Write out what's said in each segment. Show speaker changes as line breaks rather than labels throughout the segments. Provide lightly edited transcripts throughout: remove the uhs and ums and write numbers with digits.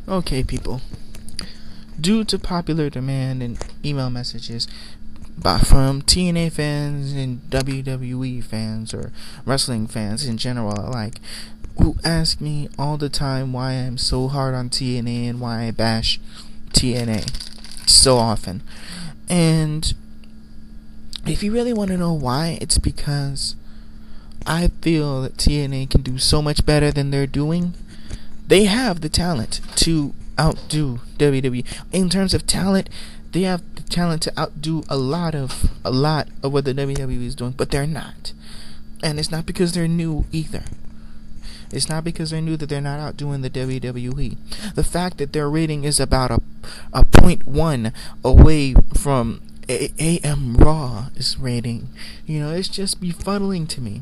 Okay, people. Due to popular demand and email messages from TNA fans and WWE fans or wrestling fans in general alike, who ask me all the time why I'm so hard on TNA and why I bash TNA so often. And if you really want to know why, it's because I feel that TNA can do so much better than they're doing. They have the talent to outdo WWE. In terms of talent, they have the talent to outdo a lot of what the WWE is doing, but they're not. And it's not because they're new either. It's not because they're new that they're not outdoing the WWE. The fact that their rating is about a 0.1 away from AM Raw's rating, it's just befuddling to me.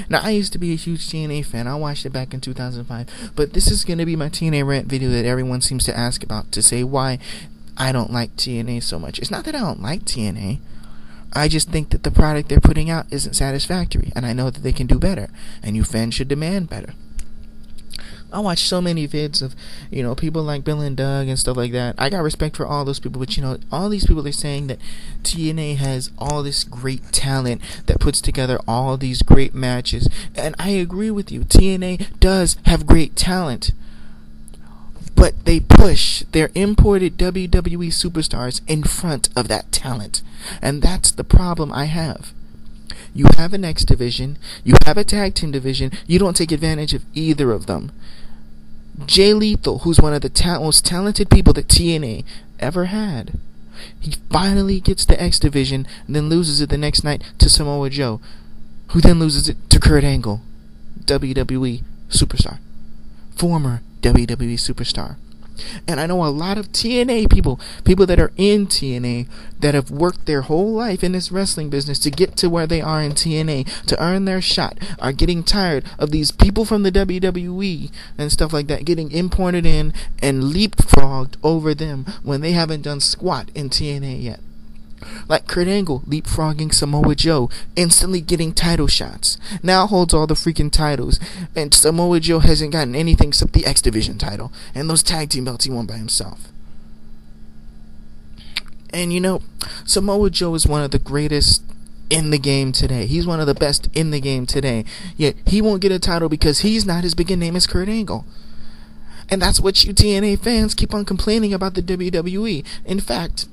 Now, I used to be a huge TNA fan. I watched it back in 2005. But this is going to be my TNA rant video that everyone seems to ask about, to say why I don't like TNA so much. It's not that I don't like TNA. I just think that the product they're putting out isn't satisfactory. And I know that they can do better. And you fans should demand better. I watch so many vids of, people like Bill and Doug and stuff like that. I got respect for all those people, but all these people are saying that TNA has all this great talent that puts together all these great matches. And I agree with you. TNA does have great talent. But they push their imported WWE superstars in front of that talent. And that's the problem I have. You have an X division, you have a tag team division, you don't take advantage of either of them. Jay Lethal, who's one of the most talented people that TNA ever had, he finally gets the X division and then loses it the next night to Samoa Joe, who then loses it to Kurt Angle, WWE superstar, former WWE superstar. And I know a lot of TNA people that are in TNA, that have worked their whole life in this wrestling business to get to where they are in TNA, to earn their shot, are getting tired of these people from the WWE and stuff like that getting imported in and leapfrogged over them when they haven't done squat in TNA yet. Like Kurt Angle leapfrogging Samoa Joe, instantly getting title shots. Now holds all the freaking titles, and Samoa Joe hasn't gotten anything except the X Division title and those tag team belts he won by himself. And Samoa Joe is one of the greatest in the game today. He's one of the best in the game today. Yet he won't get a title because he's not as big a name as Kurt Angle. And that's what you TNA fans keep on complaining about the WWE. In fact,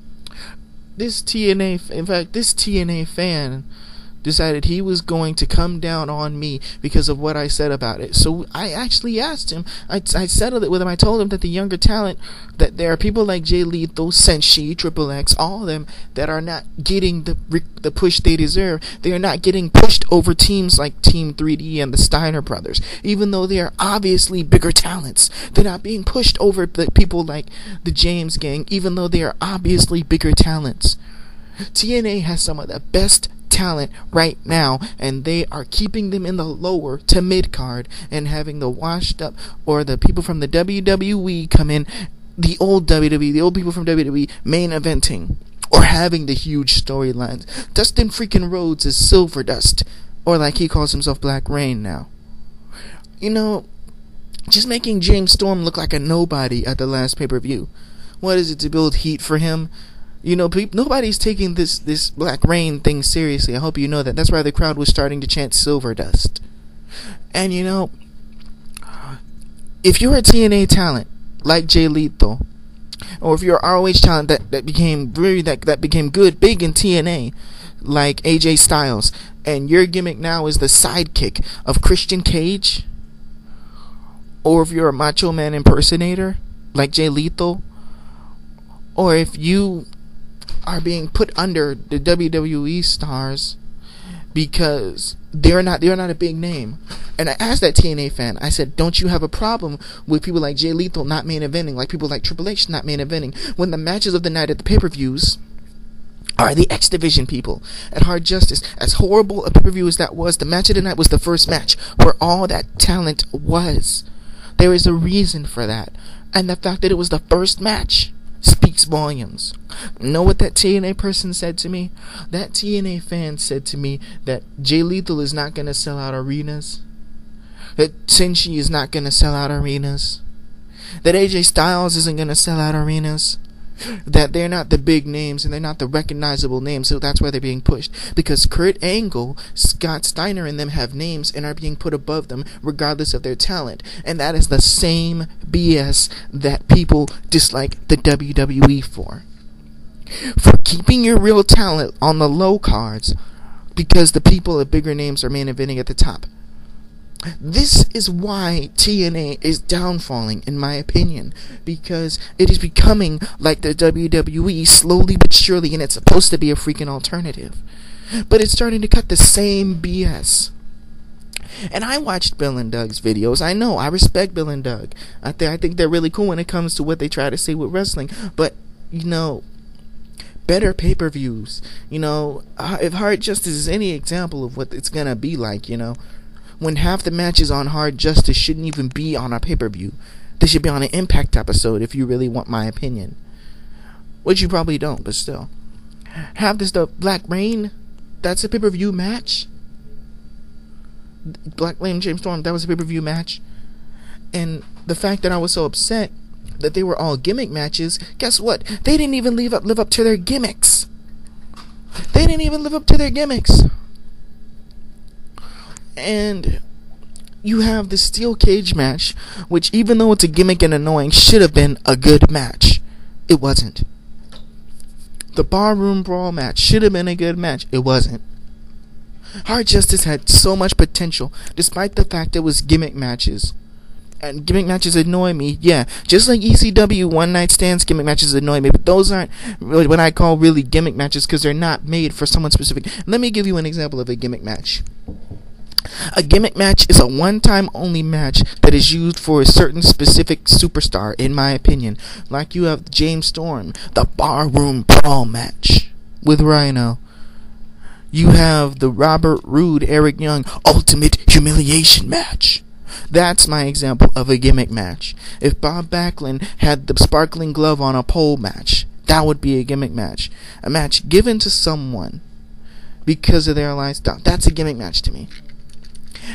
this TNA fan decided he was going to come down on me because of what I said about it. So I actually asked him, I settled it with him. I told him that the younger talent, that there are people like Jay Lethal, Senshi, Triple X, all of them that are not getting the push they deserve. They are not getting pushed over teams like Team 3D and the Steiner brothers, even though they are obviously bigger talents. They're not being pushed over the people like the James Gang, even though they are obviously bigger talents. TNA has some of the best talent right now, and they are keeping them in the lower to mid card and having the washed up or the people from the WWE come in, the old people from WWE main eventing or having the huge storylines. Dustin freaking Rhodes is Silver Dust, or like he calls himself, Black Rain now. Just making James Storm look like a nobody at the last pay-per-view. What is it, to build heat for him? Nobody's taking this Black Rain thing seriously. I hope you know that. That's why the crowd was starting to chant Silver Dust. And if you're a TNA talent like Jay Lethal, or if you're an ROH talent that became good, big in TNA, like AJ Styles, and your gimmick now is the sidekick of Christian Cage, or if you're a Macho Man impersonator like Jay Lethal, or if you are being put under the WWE stars because they're not a big name. And I asked that TNA fan, I said, don't you have a problem with people like Jay Lethal not main eventing, like people like Triple H not main eventing, when the matches of the night at the pay-per-views are the X Division people at Hard Justice? As horrible a pay-per-view as that was, the match of the night was the first match where all that talent was. There is a reason for that. And the fact that it was the first match speaks volumes. Know what that TNA person said to me? That TNA fan said to me that Jay Lethal is not going to sell out arenas, that Senshi is not going to sell out arenas, that AJ Styles isn't going to sell out arenas, that they're not the big names and they're not the recognizable names, so that's why they're being pushed. Because Kurt Angle, Scott Steiner, and them have names and are being put above them regardless of their talent. And that is the same BS that people dislike the WWE for. For keeping your real talent on the low cards because the people with bigger names are main eventing at the top. This is why TNA is downfalling, in my opinion, because it is becoming like the WWE slowly but surely, and it's supposed to be a freaking alternative. But it's starting to cut the same BS. And I watched Bill and Doug's videos. I know, I respect Bill and Doug. I think they're really cool when it comes to what they try to say with wrestling. But, better pay-per-views. If Hard Justice is any example of what it's gonna be like, when half the matches on Hard Justice shouldn't even be on a pay-per-view. They should be on an Impact episode, if you really want my opinion. Which you probably don't, but still. Have this stuff. Black Rain, that's a pay-per-view match. Black Rain James Storm, that was a pay-per-view match. And the fact that I was so upset that they were all gimmick matches, guess what? They didn't even live up to their gimmicks. They didn't even live up to their gimmicks. And you have the steel cage match, which, even though it's a gimmick and annoying, should have been a good match. It wasn't. The barroom brawl match should have been a good match. It wasn't. Hard Justice had so much potential, despite the fact it was gimmick matches. And gimmick matches annoy me, yeah. Just like ECW one night stands, gimmick matches annoy me. But those aren't really what I call really gimmick matches, because they're not made for someone specific. Let me give you an example of a gimmick match. A gimmick match is a one-time only match that is used for a certain specific superstar, in my opinion. Like you have James Storm, the barroom brawl match with Rhino. You have the Robert Roode, Eric Young ultimate humiliation match. That's my example of a gimmick match. If Bob Backlund had the sparkling glove on a pole match, that would be a gimmick match. A match given to someone because of their lifestyle. That's a gimmick match to me.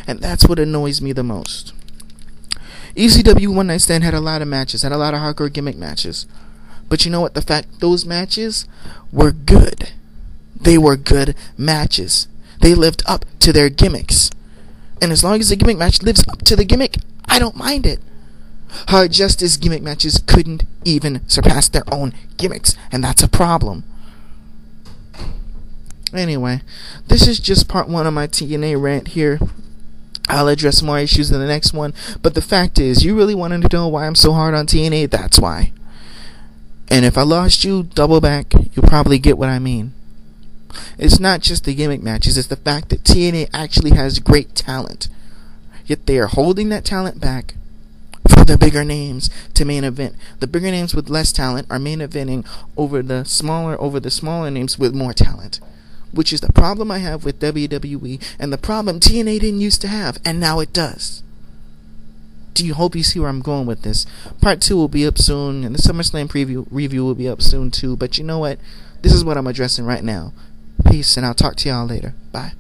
And that's what annoys me the most. ECW One Night Stand had a lot of matches, had a lot of hardcore gimmick matches. But you know what? The fact those matches were good. They were good matches. They lived up to their gimmicks. And as long as the gimmick match lives up to the gimmick, I don't mind it. Hard Justice gimmick matches couldn't even surpass their own gimmicks, and that's a problem. Anyway, this is just part 1 of my TNA rant here. I'll address more issues in the next one, but the fact is, you really wanted to know why I'm so hard on TNA, that's why. And if I lost you, double back, you'll probably get what I mean. It's not just the gimmick matches, it's the fact that TNA actually has great talent. Yet they are holding that talent back for the bigger names to main event. The bigger names with less talent are main eventing over the smaller names with more talent. Which is the problem I have with WWE, and the problem TNA didn't used to have, and now it does. Do you hope you see where I'm going with this? Part 2 will be up soon, and the SummerSlam review will be up soon too, but you know what? This is what I'm addressing right now. Peace, and I'll talk to y'all later. Bye.